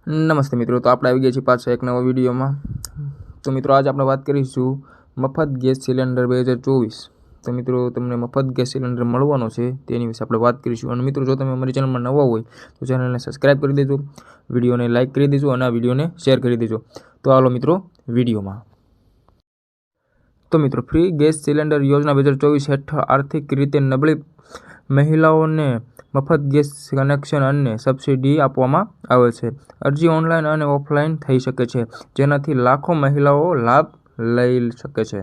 નમસ્તે મિત્રો, તો આપણે આવી ગયા છીએ પાછા એક નવા વિડીયોમાં। તો મિત્રો આજે આપણે વાત કરીશું મફત ગેસ સિલિન્ડર 2024। તો મિત્રો તમને મફત ગેસ સિલિન્ડર મળવાનો છે તેની વિશે આપણે વાત કરીશું। અને મિત્રો જો તમે અમારી ચેનલમાં નવા હોય તો ચેનલને સબસ્ક્રાઈબ કરી દેજો, વિડીયોને લાઇક કરી દેજો અને આ વિડીયોને શેર કરી દેજો। તો હાલો મિત્રો વિડીયોમાં। તો મિત્રો ફ્રી ગેસ સિલિન્ડર યોજના 2024 હેઠળ આર્થિક રીતે નબળી મહિલાઓને મફત ગેસ કનેક્શન અને સબસિડી આપવામાં આવે છે। અરજી ઓનલાઈન અને ઓફલાઈન થઈ શકે છે, જેનાથી લાખો મહિલાઓ લાભ લઈ શકે છે।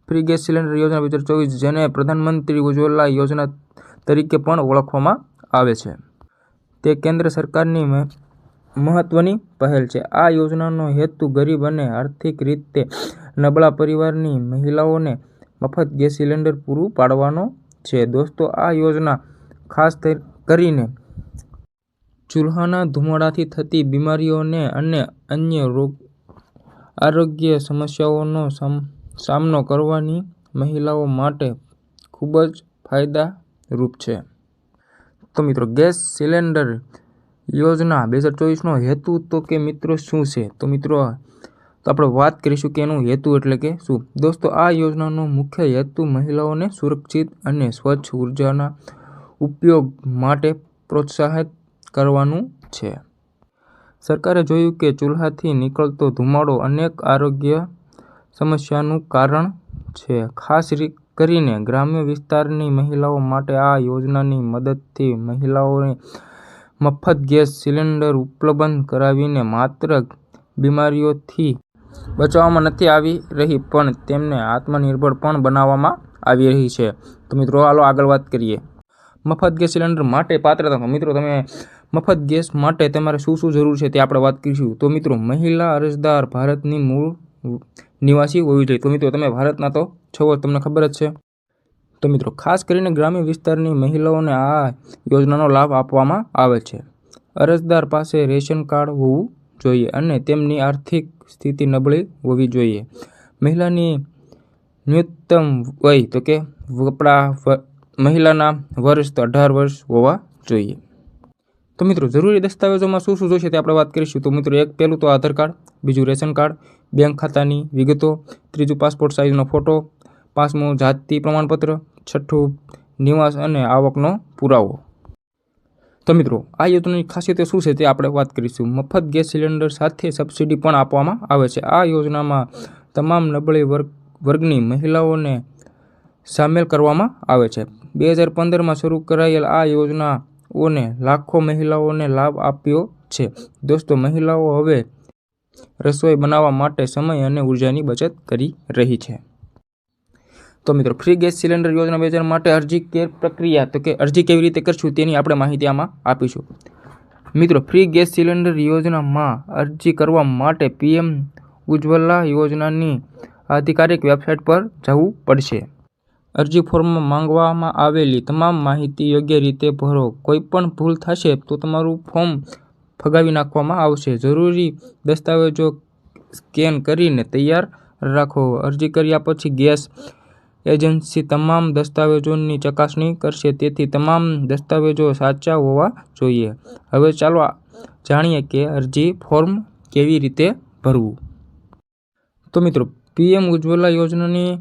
ફ્રી ગેસ સિલિન્ડર યોજના 2024 જેને પ્રધાનમંત્રી ઉજ્જવલા યોજના તરીકે પણ ઓળખવામાં આવે છે, તે કેન્દ્ર સરકારની મહત્વની પહેલ છે। આ યોજનાનો હેતુ ગરીબ અને આર્થિક રીતે નબળા પરિવારની મહિલાઓને મફત ગેસ સિલિન્ડર પૂરું પાડવાનો છે। દોસ્તો, આ યોજના ખાસ કરીને ચૂલાના ધુમાડાથી થતી બીમારીઓને અને અન્ય આરોગ્ય સમસ્યાઓનો સામનો કરવાની મહિલાઓ માટે ખૂબ જ ફાયદારૂપ છે। તો મિત્રો ગેસ સિલિન્ડર યોજના 2024નો હેતુ તો કે મિત્રો શું છે? તો મિત્રો તો આપણે વાત કરીશું કે એનું હેતુ એટલે કે શું। દોસ્તો, આ યોજનાનો મુખ્ય હેતુ મહિલાઓને સુરક્ષિત અને સ્વચ્છ ઉર્જાના ઉપયોગ માટે પ્રોત્સાહિત કરવાનું છે। સરકારે જોયું કે ચૂલાથી નીકળતો ધુમાડો અનેક આરોગ્ય સમસ્યાનું કારણ છે, ખાસ કરીને ગ્રામ્ય વિસ્તારની મહિલાઓ માટે। આ યોજનાની મદદથી મહિલાઓને મફત ગેસ સિલિન્ડર ઉપલબ્ધ કરાવીને માત્ર બીમારીઓથી બચાવવામાં નથી આવી રહી, પણ તેમને આત્મનિર્ભર પણ બનાવવામાં આવી રહી છે। તો મિત્રો હાલો આગળ વાત કરીએ મફત ગેસ સિલિન્ડર માટે પાત્રતા। મિત્રો તમે મફત ગેસ માટે તમારે શું શું જરૂર છે તે આપણે વાત કરીશું। તો મિત્રો મહિલા અરજદાર ભારતની મૂળ નિવાસી હોવી જોઈએ। તો મિત્રો તમે ભારતના તો છો, તમને ખબર જ છે। તો મિત્રો ખાસ કરીને ગ્રામ્ય વિસ્તારની મહિલાઓને આ યોજનાનો લાભ આપવામાં આવે છે। અરજદાર પાસે રેશન કાર્ડ હોવું જોઈએ અને તેમની આર્થિક સ્થિતિ નબળી હોવી જોઈએ। મહિલાની ન્યૂનતમ વય તો કે મહિલાના વર્ષ 18 વર્ષ હોવા જોઈએ। તો મિત્રો જરૂરી દસ્તાવેજોમાં શું શું જોઈશે તે આપણે વાત કરીશું। તો મિત્રો પહેલું તો આધાર કાર્ડ, બીજું રેશન કાર્ડ, બેંક ખાતાની વિગતો, ત્રીજું પાસપોર્ટ સાઇઝનો ફોટો, પાંચમું જાતિ પ્રમાણપત્ર, છઠ્ઠું નિવાસ અને આવકનો પુરાવો। તો મિત્રો આ યોજનાની ખાસિયતો શું છે તે આપણે વાત કરીશું। મફત ગેસ સિલિન્ડર સાથે સબસિડી પણ આપવામાં આવે છે। આ યોજનામાં તમામ નબળી વર્ગની મહિલાઓને સામેલ કરવામાં આવે છે। 2015માં શરૂ કરાયેલ આ યોજનાઓને લાખો મહિલાઓને લાભ આપ્યો છે। દોસ્તો, મહિલાઓ હવે રસોઈ બનાવવા માટે સમય અને ઉર્જાની બચત કરી રહી છે। તો મિત્રો ફ્રી ગેસ સિલિન્ડર યોજના 2024 માટે અરજી પ્રક્રિયા તો કે અરજી કેવી રીતે કરશું તેની આપણે માહિતી આમાં આપીશું। મિત્રો ફ્રી ગેસ સિલિન્ડર યોજનામાં અરજી કરવા માટે PM ઉજ્જવલા યોજનાની આધિકારિક વેબસાઇટ પર જવું પડશે। અરજી ફોર્મમાં માંગવામાં આવેલી તમામ માહિતી યોગ્ય રીતે ભરો। કોઈ પણ ભૂલ થશે તો તમારું ફોર્મ ફગાવી નાખવામાં આવશે। જરૂરી દસ્તાવેજો સ્કેન કરીને તૈયાર રાખો। અરજી કર્યા પછી ગેસ એજન્સી તમામ દસ્તાવેજોની ચકાસણી કરશે, તેથી તમામ દસ્તાવેજો સાચા હોવા જોઈએ। હવે ચાલો જાણીએ કે અરજી ફોર્મ કેવી રીતે ભરવું। તો મિત્રો PM ઉજ્જવલા યોજનાની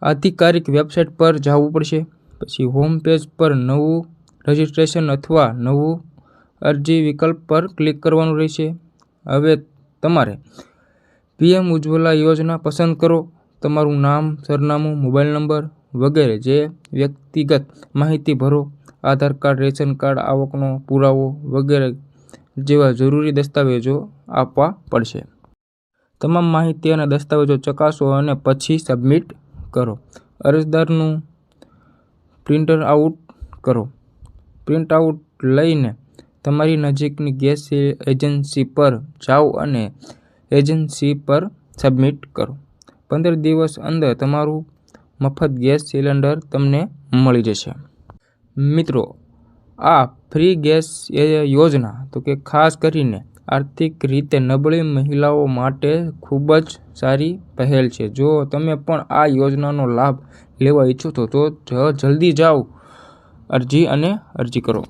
આધિકારિક વેબસાઇટ પર જવું પડશે। પછી હોમ પેજ પર નવું રજિસ્ટ્રેશન અથવા નવું અરજી વિકલ્પ પર ક્લિક કરવાનું રહેશે। હવે તમારે PM ઉજ્જવલા યોજના પસંદ કરો, તમારું નામ, સરનામું, મોબાઈલ નંબર વગેરે જે વ્યક્તિગત માહિતી ભરો। આધાર કાર્ડ, રેશન કાર્ડ, આવકનો પુરાવો વગેરે જેવા જરૂરી દસ્તાવેજો આપવા પડશે। તમામ માહિતી અને દસ્તાવેજો ચકાસો અને પછી સબમિટ કરો। અરજદારનું પ્રિન્ટ આઉટ કરો। પ્રિન્ટ આઉટ લઈને તમારી નજીકની ગેસ એજન્સી પર જાઓ અને એજન્સી પર સબમિટ કરો। 15 દિવસ અંદર તમારું મફત ગેસ સિલિન્ડર તમને મળી જશે। મિત્રો આ ફ્રી ગેસ યોજના તો કે ખાસ કરીને આર્થિક રીતે નબળી મહિલાઓ માટે ખૂબ જ સારી પહેલ છે। જો તમે પણ આ યોજનાનો લાભ લેવા ઈચ્છો તો જલ્દી જાઓ અરજી કરો।